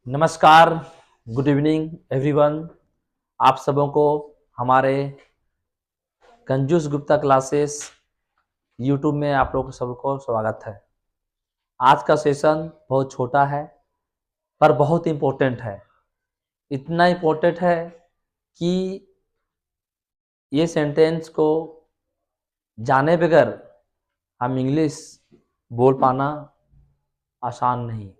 नमस्कार, good evening everyone. आप सबों को हमारे कंजूस गुप्ता क्लासेस यूट्यूब में आप लोगों को सबको स्वागत है। आज का सेशन बहुत छोटा है पर बहुत इम्पोर्टेंट है। इतना इम्पोर्टेंट है कि ये सेंटेंस को जाने बगैर हम इंग्लिश बोल पाना आसान नहीं।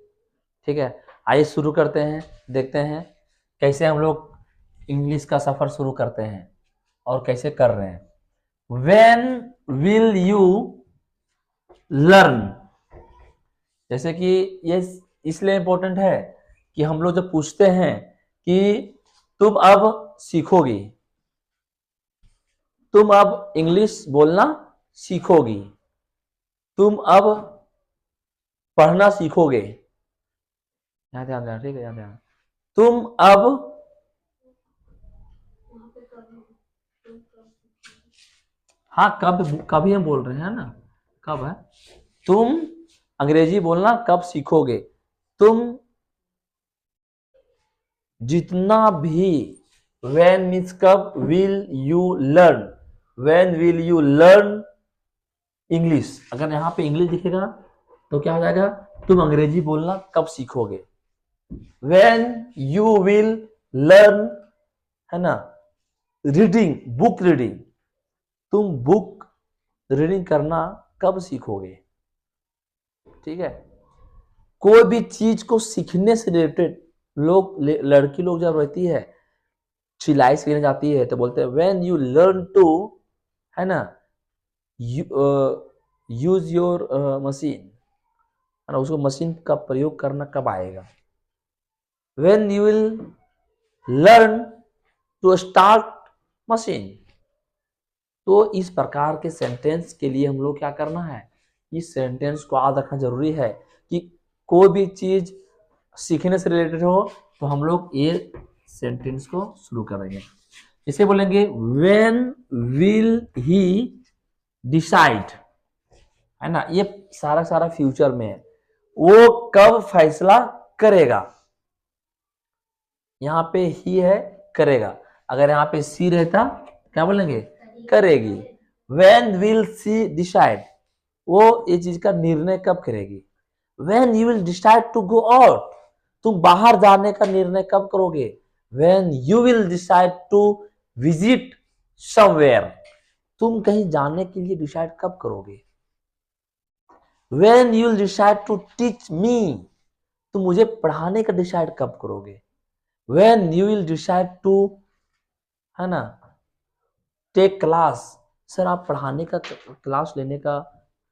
ठीक है, आइए शुरू करते हैं। देखते हैं कैसे हम लोग इंग्लिश का सफ़र शुरू करते हैं और कैसे कर रहे हैं। When will you learn? जैसे कि ये इसलिए इम्पोर्टेंट है कि हम लोग जब पूछते हैं कि तुम अब सीखोगी, तुम अब इंग्लिश बोलना सीखोगी, तुम अब पढ़ना सीखोगे, यहाँ ध्यान देना, ठीक है, यहाँ ध्यान। तुम अब हाँ कब कभी हम बोल रहे हैं ना, कब है। तुम अंग्रेजी बोलना कब सीखोगे, तुम जितना भी when means कब, will you learn, when will you learn English. अगर यहाँ पे इंग्लिश दिखेगा तो क्या हो जाएगा, तुम अंग्रेजी बोलना कब सीखोगे। when you will learn है ना, रीडिंग, बुक रीडिंग, तुम बुक रीडिंग करना कब सीखोगे। ठीक है, कोई भी चीज को सीखने से रिलेटेड लोग, लड़की लोग जब रहती है, सिलाई सीखने जाती है तो बोलते हैं व्हेन यू लर्न टू, है ना, यूज योर मशीन, है ना, उसको मशीन का प्रयोग करना कब आएगा। When you will learn to start machine. तो इस प्रकार के सेंटेंस के लिए हम लोग क्या करना है, इस सेंटेंस को याद रखना जरूरी है कि कोई भी चीज सीखने से रिलेटेड हो तो हम लोग ये सेंटेंस को शुरू करेंगे। इसे बोलेंगे व्हेन विल ही डिसाइड, है ना, ये सारा फ्यूचर में है, वो कब फैसला करेगा। यहाँ पे ही है करेगा, अगर यहाँ पे सी रहता क्या बोलेंगे, करेगी। व्हेन विल सी डिसाइड, वो ये चीज का निर्णय कब करेगी। When you will decide to go out, तुम बाहर जाने का निर्णय कब करोगे। When you will decide to visit somewhere, तुम कहीं जाने के लिए डिसाइड कब करोगे। When you will decide to teach me, तुम मुझे पढ़ाने का डिसाइड कब करोगे। When you will decide to, है ना, टेक क्लास, सर आप पढ़ाने का, क्लास लेने का,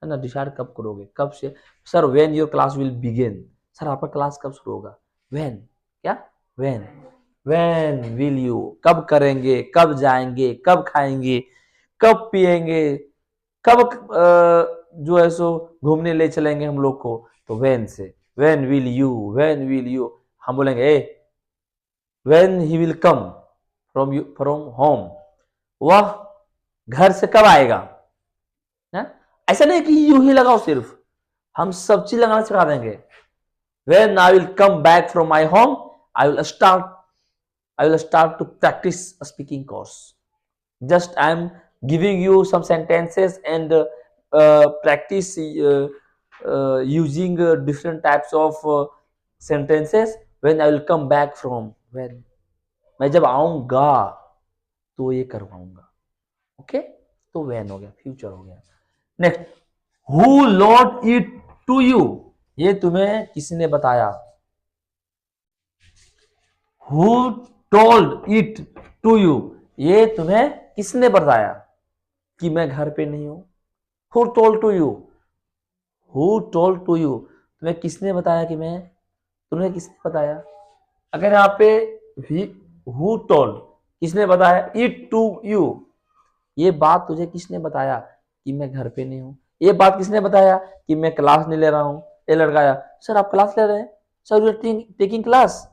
है ना, डिसाइड कब करोगे, कब से। Sir when your class will begin, sir आपका क्लास कब शुरू होगा। व्हेन क्या, व्हेन, व्हेन विल यू, कब करेंगे, कब जाएंगे, कब खाएंगे, कब पिएंगे, कब जो है सो घूमने ले चलेंगे हम लोग को, तो व्हेन से। When will you, when will you, हम बोलेंगे ए when he will come from home, वह घर से कब आएगा। है? ऐसा नहीं कि यू ही लगाओ, सिर्फ हम सब चीज लगाना सिखा देंगे। When I will come back from my home, I will start to practice a speaking course. Just I am giving you some sentences and practice using different types of sentences. When I will come back from, when मैं जब आऊंगा तो ये करवाऊंगा। Okay, तो when हो गया, future हो गया। Next, who told it to you, ये तुम्हें किसने बताया। Who told it to you, ये तुम्हें किसने बताया कि मैं घर पे नहीं हूं। Who told to you, who told to you, तुम्हें किसने बताया कि मैं, तुम्हें किसने बताया। अगर यहाँ पे हु टोल्ड, किसने बताया, इट टू यू, ये बात तुझे किसने बताया कि मैं घर पे नहीं हूं। ये बात किसने बताया कि मैं क्लास नहीं ले रहा हूं। ये लड़का आया, सर आप क्लास ले रहे हैं, sir you are taking class.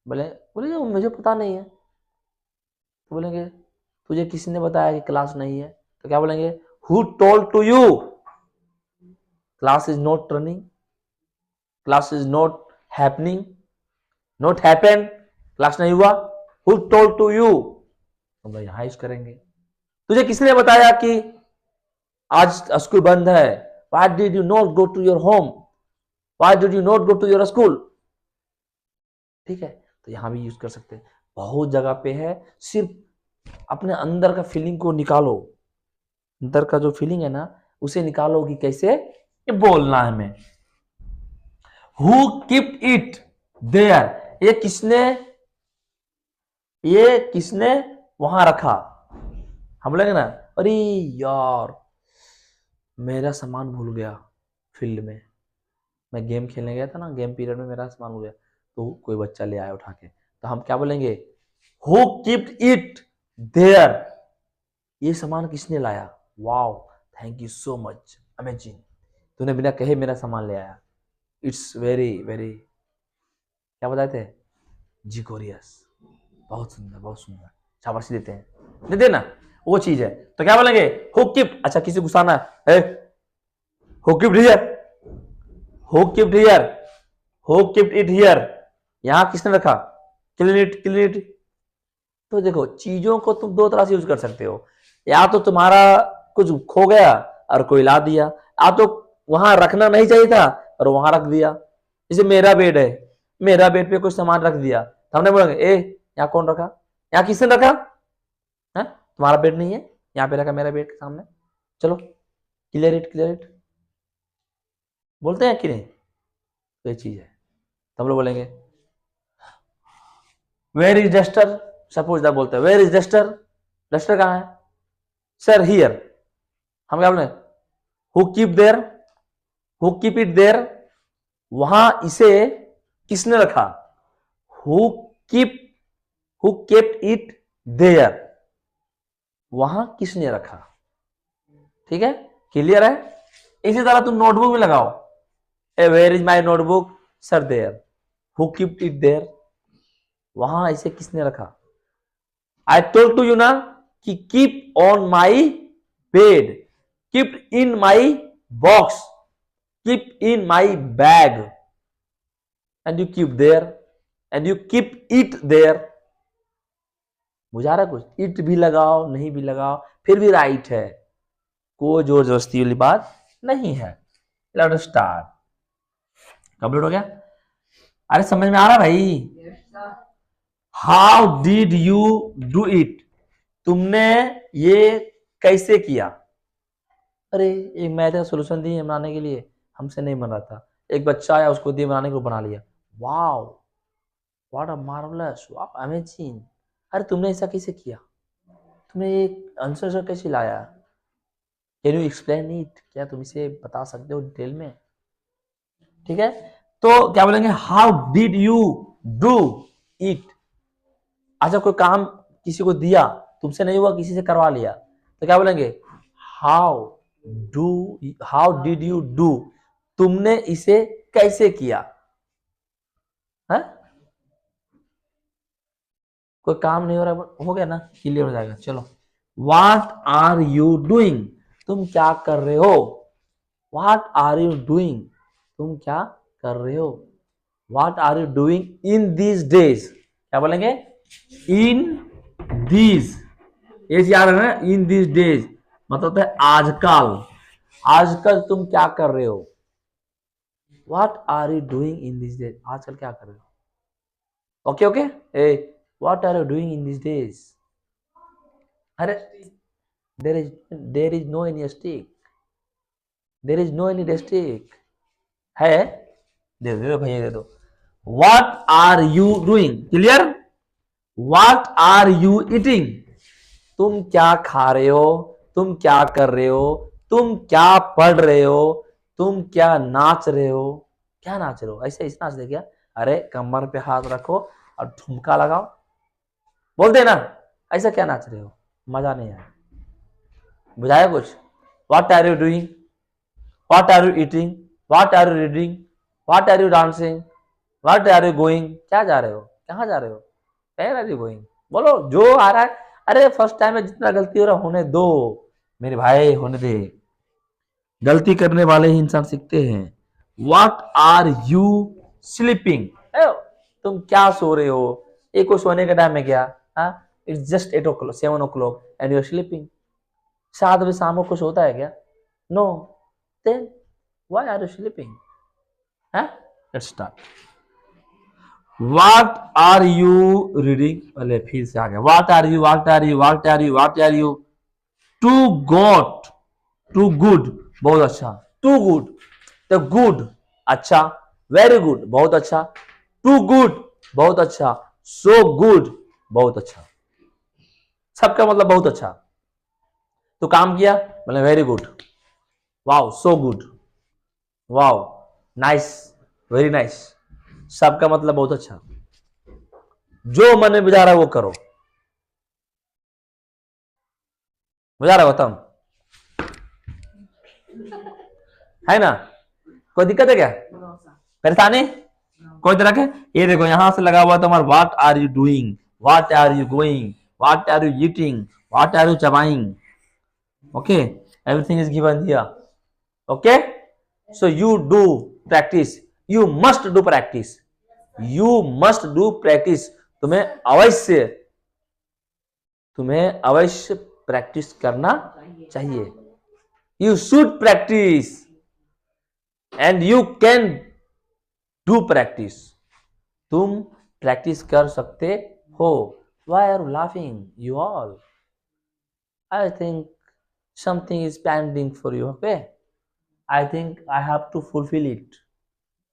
बोले बोले मुझे पता नहीं है। तो बोलेंगे तुझे किसने बताया कि क्लास नहीं है, तो क्या बोलेंगे, who told to you class is not running, class is not happening, not happen, class नहीं हुआ, हु टोल्ड टू यू, हम लोग यहां यूज करेंगे। तुझे किसने बताया कि आज स्कूल बंद है? Why did you not go to your home? Why did you not go to your school? ठीक है, तो यहां भी यूज कर सकते हैं, बहुत जगह पे है। सिर्फ अपने अंदर का फीलिंग को निकालो, अंदर का जो फीलिंग है ना उसे निकालो कि कैसे ये बोलना है हमें। हु कीप इट देयर, ये किसने वहां रखा? हम बोलेंगे ना, अरे यार मेरा सामान भूल गया फील्ड में, मैं गेम खेलने गया था ना, गेम पीरियड में मेरा सामान भूल गया, तो कोई बच्चा ले आया उठा के, तो हम क्या बोलेंगे? हु कीप्ड इट देयर, ये सामान किसने लाया? Wow, thank you so much, amazing, तूने बिना कहे मेरा सामान ले आया, इट्स वेरी वेरी, क्या बताए थे? जिकोरियस, बहुत सुंदर, बहुत सुंदर, शाबाशी देते हैं, देते ना, वो चीज है। तो क्या बोलेंगे? हु कीप्ड, अच्छा किसी को गुस्सा है, who keeped here, who keeped here, who keeped it here, यहां किसने रखा? Clean it, clean it. तो देखो चीजों को तुम दो तरह से यूज कर सकते हो, या तो तुम्हारा कुछ खो गया और कोई ला दिया, या तो वहां रखना नहीं चाहिए था और वहां रख दिया। जैसे मेरा बेड है, मेरा बेड पे कुछ सामान रख दिया, तो हमने बोलेंगे ए यहाँ कौन रखा, यहाँ किसने रखा है? तुम्हारा बेड नहीं है, यहाँ पे रखा मेरा बेड के सामने, चलो क्लियर इट, क्लियर इट, बोलते हैं कि नहीं? तो ये चीज है। तो हम लोग बोलेंगे where is duster, suppose that बोलते हैं वेयर इज डस्टर, डस्टर कहाँ है? सर हियर, हम क्या बोले? Who keep there, who keep it there, वहां इसे किसने रखा? Who keep, who kept it there, वहां किसने रखा? ठीक है, क्लियर है? इसी तरह तुम नोटबुक में लगाओ, ए where is my notebook, sir there, who kept it there, वहां इसे किसने रखा? आई टोल्ड टू यू ना कि keep on my bed, keep in my box, keep in my bag, and you keep there, and you keep it there. बुझा रहा कुछ? It भी लगाओ, नहीं भी लगाओ, फिर भी राइट है, कोई जोर जबरदस्ती वाली बात नहीं है। Let us start. कंप्लीट हो गया? अरे समझ में आ रहा भाई? How did you do it, तुमने ये कैसे किया? अरे एक मैथ का सोल्यूशन दिए बनाने के लिए, हमसे नहीं बन रहा था, एक बच्चा आया उसको दिए बनाने को, बना लिया, wow what a marvellous, wow amazing. अरे तुमने ऐसा कैसे किया? तुमने एक आंसर कैसे लाया? कैन यू एक्सप्लेन इट, क्या तुम इसे बता सकते हो डिटेल में? ठीक है, तो क्या बोलेंगे? How did you do it. अच्छा कोई काम किसी को दिया, तुमसे नहीं हुआ, किसी से करवा लिया, तो क्या बोलेंगे? हाउ डिड यू डू, तुमने इसे कैसे किया? है? कोई काम नहीं हो रहा, हो गया ना, क्लियर हो जाएगा। चलो, व्हाट आर यू डूइंग, तुम क्या कर रहे हो? व्हाट आर यू डूइंग, तुम क्या कर रहे हो? What are you doing in these days, क्या बोलेंगे? इन दीज, ये याद है ना, इन दीज डेज मतलब है आजकल, आजकल तुम क्या कर रहे हो? What are you doing in these days, आजकल क्या कर रहे हो? ओके ओके, ए what are you doing in these days? अरे there is no any stick, there is no any stick है, दे दो भैया, दे दो। What are you doing, clear? What are you eating, तुम क्या खा रहे हो, तुम क्या कर रहे हो, तुम क्या पढ़ रहे हो, तुम क्या नाच रहे हो? क्या नाच रहे हो? ऐसे इस नाच दे क्या? अरे कमर पे हाथ रखो और ठुमका लगाओ, बोलते ना, ऐसा क्या नाच रहे हो? मजा नहीं आया, बुझाया कुछ? What are you doing, what are you eating, what are you reading, what are you dancing, what are you going, क्या जा रहे हो, कहाँ जा रहे हो? वेयर आर यू गोइंग, बोलो जो आ रहा है। अरे फर्स्ट टाइम में जितना गलती हो रहा होने दो मेरे भाई, होने दे, गलती करने वाले ही इंसान सीखते हैं। व्हाट आर यू स्लीपिंग, तुम क्या सो रहे हो, ये कोई सोने का टाइम है क्या? It's just 8 o'clock 7 o'clock and you are sleeping. 7 बजे शाम को कुछ होता है क्या? No, then why are you sleeping? Let's start. What are you reading? अरे फिर से आ गया। What are you? What are you? What are you? What are you? Too good. Too good. बहुत अच्छा। Too good. The good. अच्छा। Very good. बहुत अच्छा। Too good. बहुत अच्छा। So good. बहुत अच्छा। सबका मतलब बहुत अच्छा। तो काम किया मतलब very good, wow, so good, wow, nice, very nice. सबका मतलब बहुत अच्छा। जो मन में बुझा रहा है वो करो। बुझा रहा गौतम है ना? कोई दिक्कत है क्या? परेशानी कोई तरह के? ये देखो यहां से लगा हुआ तुम्हारा what are you doing, what are you going, what are you eating, what are you चबाइंग। Okay, everything is given here. Okay, so you do practice, you must do practice, you must do practice. तुम्हें अवश्य practice करना चाहिए। You should practice and you can do practice. तुम practice कर सकते हो। Why are laughing you all? I think something is pending for you. Okay, I think I have to fulfil it.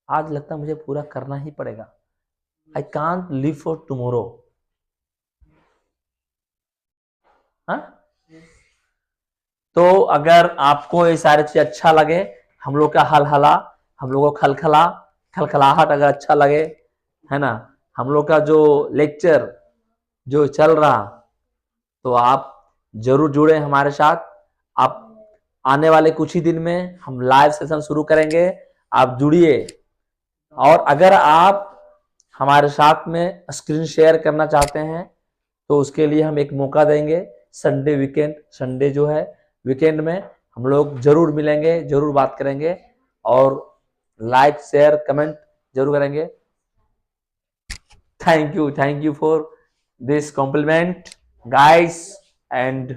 आज लगता है मुझे पूरा करना ही पड़ेगा। I can't live for tomorrow. तो अगर आपको ये सारी चीज अच्छा लगे, हम लोग का हलहला, हम लोग को खलखलाहट अगर अच्छा लगे, है ना, हम लोग का जो लेक्चर जो चल रहा, तो आप जरूर जुड़े हमारे साथ। आप आने वाले कुछ ही दिन में हम लाइव सेशन शुरू करेंगे, आप जुड़िए। और अगर आप हमारे साथ में स्क्रीन शेयर करना चाहते हैं तो उसके लिए हम एक मौका देंगे। संडे वीकेंड, संडे जो है वीकेंड में हम लोग जरूर मिलेंगे, जरूर बात करेंगे और लाइक शेयर कमेंट जरूर करेंगे। Thank you for this complement guys and